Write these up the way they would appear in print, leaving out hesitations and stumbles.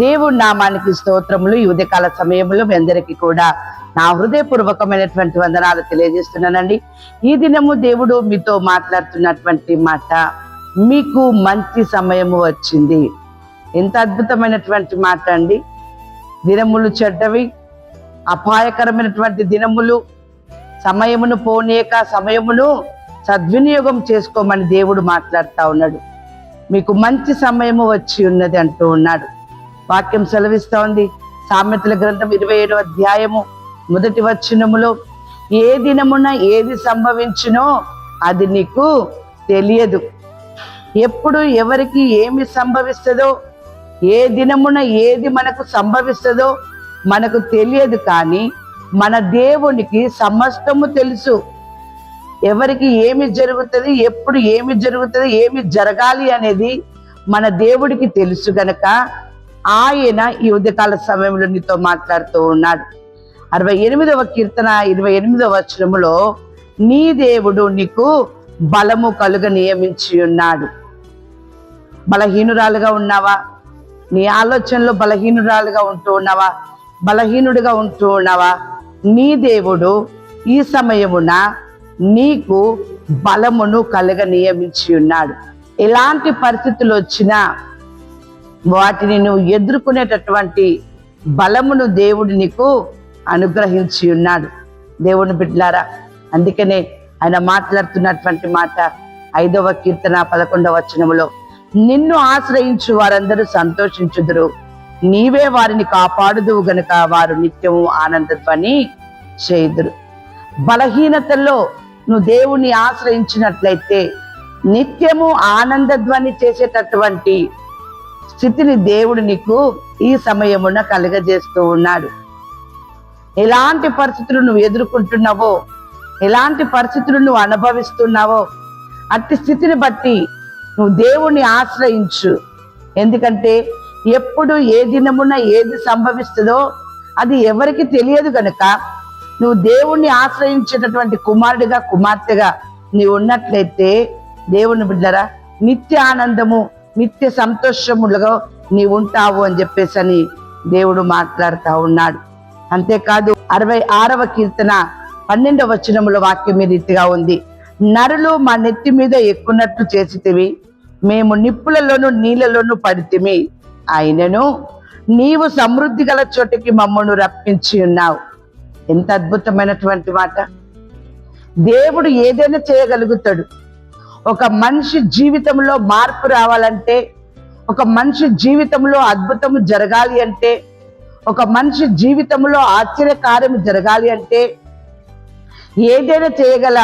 దేవుడి నామానికి స్తోత్రములు. ఈ ఉదయకాల సమయంలో మీ అందరికీ కూడా నా హృదయపూర్వకమైనటువంటి వందనాలు తెలియజేస్తున్నానండి. ఈ దినము దేవుడు మీతో మాట్లాడుతున్నటువంటి మాట, మీకు మంచి సమయము వచ్చింది. ఎంత అద్భుతమైనటువంటి మాట అండి. దినములు చెడ్డవి, అపాయకరమైనటువంటి దినములు, సమయమును పోనీయక సమయమును సద్వినియోగం చేసుకోమని దేవుడు మాట్లాడుతూ ఉన్నాడు. మీకు మంచి సమయము వచ్చి ఉన్నది అంటూ ఉన్నాడు. వాక్యం సెలవిస్తూ ఉంది. సామెతల గ్రంథం 27వ అధ్యాయము 1వ వచనములో, ఏ దినమున ఏది సంభవించునో అది నీకు తెలియదు. ఎప్పుడు ఎవరికి ఏమి సంభవిస్తుందో, ఏ దినమున ఏది మనకు సంభవిస్తుందో మనకు తెలియదు. కానీ మన దేవునికి సమస్తము తెలుసు. ఎవరికి ఏమి జరుగుతుంది, ఎప్పుడు ఏమి జరుగుతుంది, ఏమి జరగాలి అనేది మన దేవుడికి తెలుసు గనక ఆయన ఈ ఉదయకాల సమయంలో నీతో మాట్లాడుతూ ఉన్నాడు. 68వ కీర్తన 28వ వచనములో, నీ దేవుడు నీకు బలము కలుగ నియమించి ఉన్నాడు. బలహీనురాలుగా ఉన్నావా? నీ ఆలోచనలో బలహీనురాలుగా ఉంటూ ఉన్నావా? బలహీనుడిగా ఉంటూ ఉన్నావా? నీ దేవుడు ఈ సమయమున నీకు బలమును కలుగ నియమించి ఉన్నాడు. ఎలాంటి పరిస్థితులు వచ్చినా వాటిని నువ్వు ఎదుర్కొనేటటువంటి బలమును దేవుడు నీకు అనుగ్రహించి ఉన్నాడు. దేవుని బిడ్డలారా, అందుకనే ఆయన మాట్లాడుతున్నటువంటి మాట 5వ కీర్తన 11వ వచనములో, నిన్ను ఆశ్రయించు వారందరూ సంతోషించుదురు, నీవే వారిని కాపాడుదువు గనుక వారు నిత్యము ఆనందధ్వని చేయుదురు. బలహీనతల్లో నువ్వు దేవుణ్ణి ఆశ్రయించినట్లయితే నిత్యము ఆనందధ్వని చేసేటటువంటి స్థితిని దేవుడు నీకు ఈ సమయమున కలుగజేస్తూ ఉన్నాడు. ఎలాంటి పరిస్థితులు నువ్వు ఎదుర్కొంటున్నావో, ఎలాంటి పరిస్థితులు నువ్వు అనుభవిస్తున్నావో, అట్టి స్థితిని బట్టి నువ్వు దేవుణ్ణి ఆశ్రయించు. ఎందుకంటే ఎప్పుడు ఏ దినమున ఏది సంభవిస్తుందో అది ఎవరికి తెలియదు కనుక నువ్వు దేవుణ్ణి ఆశ్రయించేటటువంటి కుమారుడిగా, కుమార్తెగా నీవు ఉన్నట్లయితే దేవుని బిడ్డరా, నిత్య ఆనందము, నిత్య సంతోషములుగా నీవు ఉంటావు అని చెప్పేసి దేవుడు మాట్లాడుతూ ఉన్నాడు. అంతేకాదు 66వ కీర్తన 12వ వచనముల వాక్యం ఈ రీతిగా ఉంది, నరులు మా నెత్తి మీద ఎక్కున్నట్లు చేసితివి, మేము నిప్పులలోను నీళ్ళలోను పడితిమి, అయినను నీవు సమృద్ధి గల చోటికి మమ్మను రప్పించి ఉన్నావు. ఎంత అద్భుతమైనటువంటి మాట. దేవుడు ఏదైనా చేయగలుగుతాడు. ఒక మనిషి జీవితంలో మార్పు రావాలంటే, ఒక మనిషి జీవితంలో అద్భుతము జరగాలి అంటే, ఒక మనిషి జీవితంలో ఆశ్చర్యకార్యము జరగాలి అంటే ఏదైనా చేయగల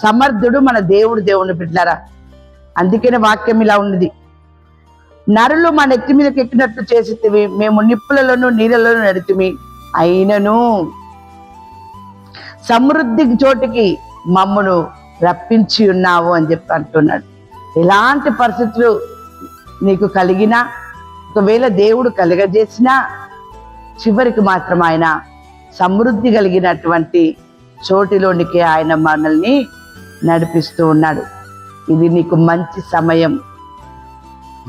సమర్థుడు మన దేవుడు. దేవుని బిడ్డలారా, అందుకనే వాక్యం ఇలా ఉన్నది, నరులు మా నెత్తి మీదకి ఎక్కినట్లు చేసితివి, మేము నిప్పులలోను నీళ్ళలోను నడితిమి, అయినను సమృద్ధి చోటికి మమ్మను రప్పించి ఉన్నావు అని చెప్పి అంటున్నాడు. ఎలాంటి పరిస్థితులు నీకు కలిగినా, ఒకవేళ దేవుడు కలుగజేసినా, చివరికి మాత్రం ఆయన సమృద్ధి కలిగినటువంటి చోటిలోనికి ఆయన మనల్ని నడిపిస్తూ ఉన్నాడు. ఇది నీకు మంచి సమయం.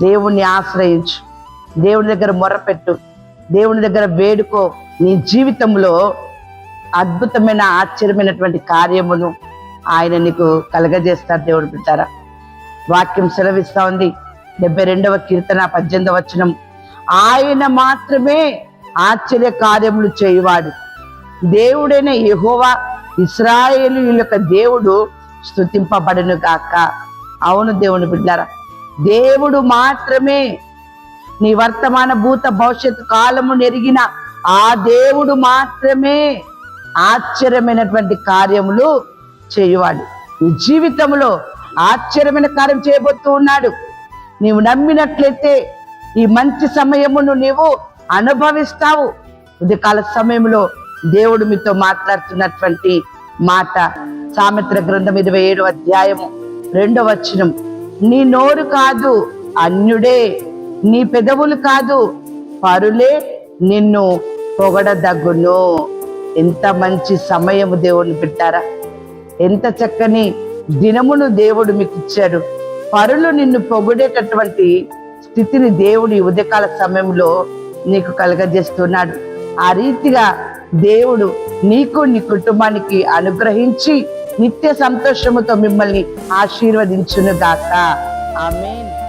దేవుణ్ణి ఆశ్రయించు, దేవుని దగ్గర మొరపెట్టు, దేవుని దగ్గర వేడుకో. నీ జీవితంలో అద్భుతమైన, ఆశ్చర్యమైనటువంటి కార్యమును ఆయన నీకు కలగజేస్తాడు. దేవుడు బిడ్డారా, వాక్యం సెలవిస్తా ఉంది. 72వ కీర్తన 18వ వచనం, ఆయన మాత్రమే ఆశ్చర్య కార్యములు చేయువాడు, దేవుడైన యెహోవా ఇశ్రాయేలు యొక్క దేవుడు స్తుతింపబడును గాక. అవును దేవుని బిడ్డారా, దేవుడు మాత్రమే, నీ వర్తమాన భూత భవిష్యత్తు కాలము నెరిగిన ఆ దేవుడు మాత్రమే ఆశ్చర్యమైనటువంటి కార్యములు చేయువాడు. నీ జీవితంలో ఆశ్చర్యమైన కార్యం చేయబోతూ ఉన్నాడు. నీవు నమ్మినట్లయితే ఈ మంచి సమయమును నీవు అనుభవిస్తావు. ఉదయకాల సమయంలో దేవుడు మీతో మాట్లాడుతున్నటువంటి మాట, సామెతల గ్రంథం 27వ అధ్యాయము 2వ వచనం, నీ నోరు కాదు అన్యుడే, నీ పెదవులు కాదు పరులే నిన్ను పొగడదగ్గును. ఎంత మంచి సమయము దేవుని బిడ్డారా, ఎంత చక్కని దినమును దేవుడు మీకు ఇచ్చాడు. పరులు నిన్ను పొగిడేటటువంటి స్థితిని దేవుడు ఈ ఉదయకాల సమయంలో నీకు కలగజేస్తున్నాడు. ఆ రీతిగా దేవుడు నీకు నీ కుటుంబానికి అనుగ్రహించి నిత్య సంతోషముతో మిమ్మల్ని ఆశీర్వదించును గాక. ఆమేన్.